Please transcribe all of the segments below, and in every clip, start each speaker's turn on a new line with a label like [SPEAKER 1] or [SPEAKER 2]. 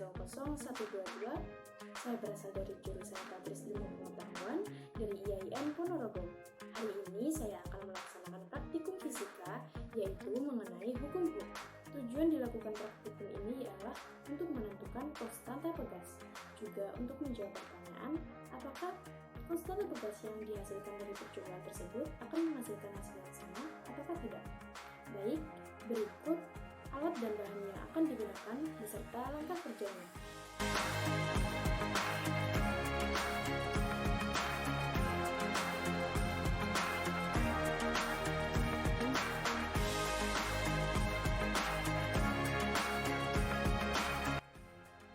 [SPEAKER 1] 122. Saya berasal dari jurusan Tadris Ilmu Pengetahuan dari IAIN Ponorogo. Hari ini saya akan melaksanakan praktikum fisika, yaitu mengenai hukum Hooke. Tujuan dilakukan praktikum ini ialah untuk menentukan konstanta pegas, juga untuk menjawab pertanyaan apakah konstanta pegas yang dihasilkan dari percobaan tersebut akan menghasilkan hasil yang sama ataukah tidak. Baik, berikut alat dan bahan yang akan digunakan beserta langkah kerjanya.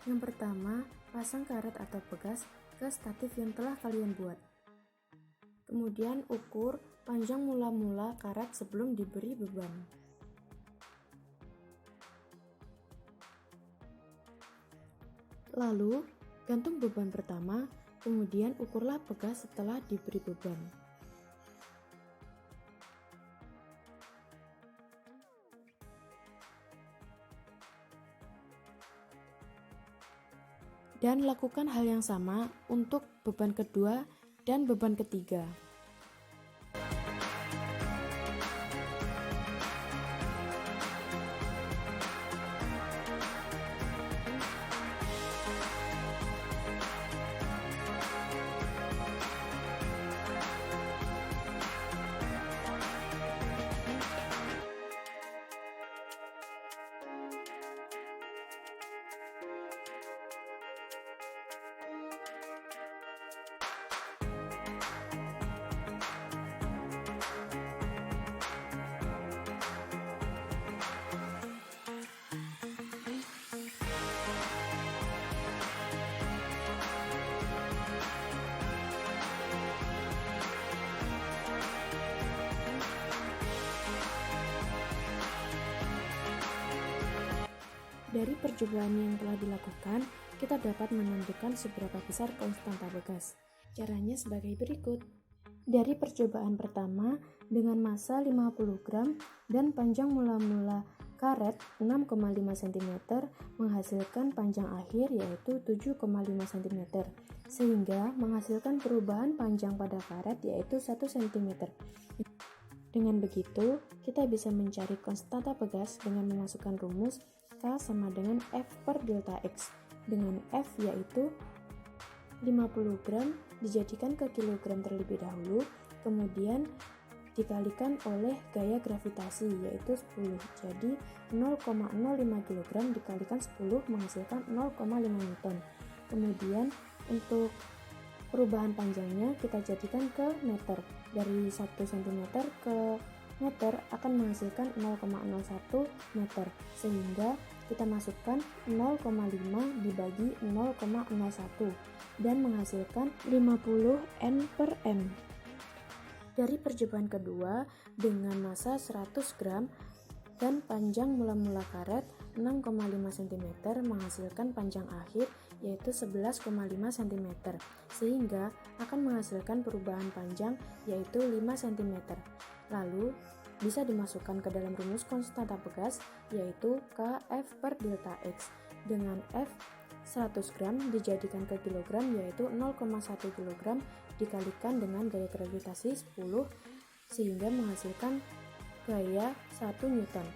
[SPEAKER 1] Yang pertama, pasang karet atau pegas ke statif yang telah kalian buat. Kemudian ukur panjang mula-mula karet sebelum diberi beban. Lalu, gantung beban pertama, kemudian ukurlah pegas setelah diberi beban. Dan lakukan hal yang sama untuk beban kedua dan beban ketiga. Dari percobaan yang telah dilakukan, kita dapat menentukan seberapa besar konstanta pegas. Caranya sebagai berikut. Dari percobaan pertama, dengan massa 50 gram dan panjang mula-mula karet 6,5 cm menghasilkan panjang akhir yaitu 7,5 cm, sehingga menghasilkan perubahan panjang pada karet yaitu 1 cm. Dengan begitu, kita bisa mencari konstanta pegas dengan memasukkan rumus K sama dengan F per delta X, dengan F yaitu 50 gram dijadikan ke kilogram terlebih dahulu, kemudian dikalikan oleh gaya gravitasi yaitu 10. Jadi 0,05 kg dikalikan 10 menghasilkan 0,5 Newton. Kemudian untuk perubahan panjangnya kita jadikan ke meter. Dari 1 cm ke meter akan menghasilkan 0,01 meter, sehingga kita masukkan 0,5 dibagi 0,01 dan menghasilkan 50 N per M. Dari percobaan kedua, dengan massa 100 gram dan panjang mula-mula karet 6,5 cm menghasilkan panjang akhir yaitu 11,5 cm, sehingga akan menghasilkan perubahan panjang yaitu 5 cm. Lalu bisa dimasukkan ke dalam rumus konstanta pegas yaitu Kf per delta X, dengan F 100 gram dijadikan ke kilogram yaitu 0,1 kg dikalikan dengan gaya gravitasi 10 sehingga menghasilkan gaya 1 Newton.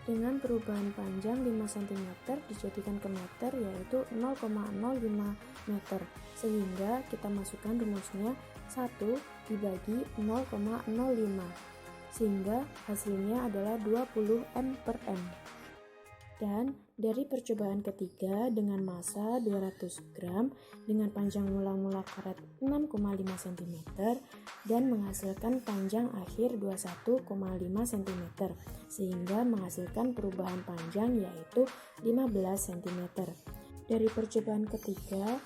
[SPEAKER 1] Dengan perubahan panjang 5 cm dijadikan ke meter yaitu 0,05 meter, sehingga kita masukkan rumusnya 1 dibagi 0,05 sehingga hasilnya adalah 20 M per M. Dan dari percobaan ketiga, dengan massa 200 gram dengan panjang mula-mula karet 6,5 cm dan menghasilkan panjang akhir 21,5 cm, sehingga menghasilkan perubahan panjang yaitu 15 cm. Dari percobaan ketiga,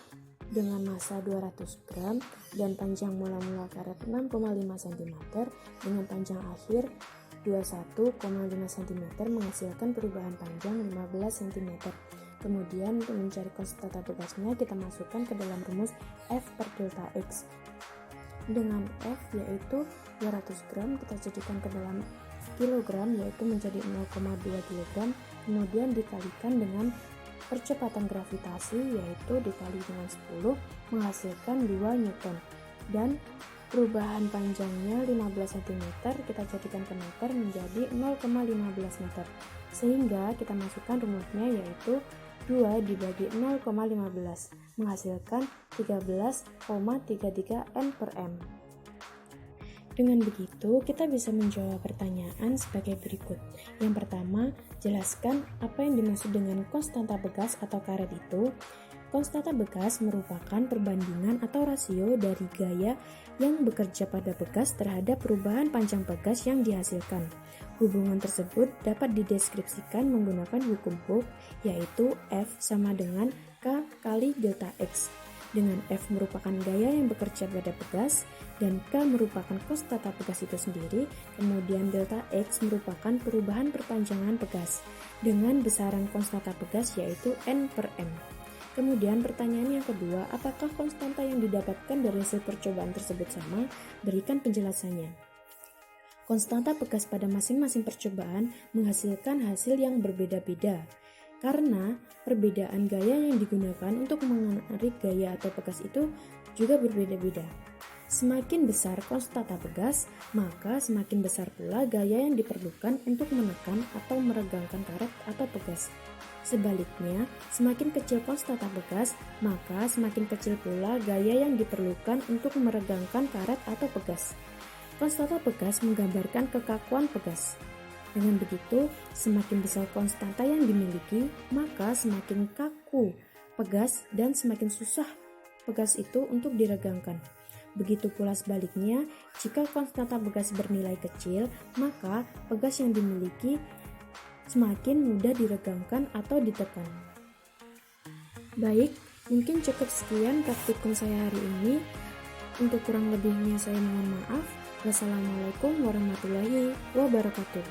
[SPEAKER 1] dengan massa 200 gram dan panjang mula-mula karet 6,5 cm dengan panjang akhir 21,5 cm menghasilkan perubahan panjang 15 cm. Kemudian untuk mencari konstanta pegasnya kita masukkan ke dalam rumus F per delta X. Dengan F yaitu 200 gram kita jadikan ke dalam kilogram yaitu menjadi 0,2 kg, kemudian dikalikan dengan percepatan gravitasi yaitu dikali dengan 10 menghasilkan 2 Newton, dan perubahan panjangnya 15 cm kita jadikan ke meter menjadi 0,15 meter, sehingga kita masukkan rumusnya yaitu 2 dibagi 0,15 menghasilkan 13,33 N per M. Dengan begitu, kita bisa menjawab pertanyaan sebagai berikut. Yang pertama, jelaskan apa yang dimaksud dengan konstanta bekas atau karet itu. Konstanta bekas merupakan perbandingan atau rasio dari gaya yang bekerja pada bekas terhadap perubahan panjang bekas yang dihasilkan. Hubungan tersebut dapat dideskripsikan menggunakan hukum Hooke, yaitu F sama dengan K kali delta X, dengan F merupakan gaya yang bekerja pada bekas dan K merupakan konstanta bekas itu sendiri, kemudian delta X merupakan perubahan perpanjangan bekas dengan besaran konstanta bekas yaitu N per M. Kemudian pertanyaan yang kedua, apakah konstanta yang didapatkan dari hasil percobaan tersebut sama? Berikan penjelasannya. Konstanta bekas pada masing-masing percobaan menghasilkan hasil yang berbeda-beda, karena perbedaan gaya yang digunakan untuk menarik gaya atau bekas itu juga berbeda-beda. Semakin besar konstanta bekas, maka semakin besar pula gaya yang diperlukan untuk menekan atau meregangkan karet atau bekas. Sebaliknya, semakin kecil konstanta bekas, maka semakin kecil pula gaya yang diperlukan untuk meregangkan karet atau bekas. Konstanta bekas menggambarkan kekakuan bekas. Dengan begitu, semakin besar konstanta yang dimiliki, maka semakin kaku pegas dan semakin susah pegas itu untuk diregangkan. Begitu pula sebaliknya, jika konstanta bekas bernilai kecil, maka pegas yang dimiliki semakin mudah diregangkan atau ditekan. Baik, mungkin cukup sekian praktikum saya hari ini. Untuk kurang lebihnya saya mohon maaf. Wassalamualaikum warahmatullahi wabarakatuh.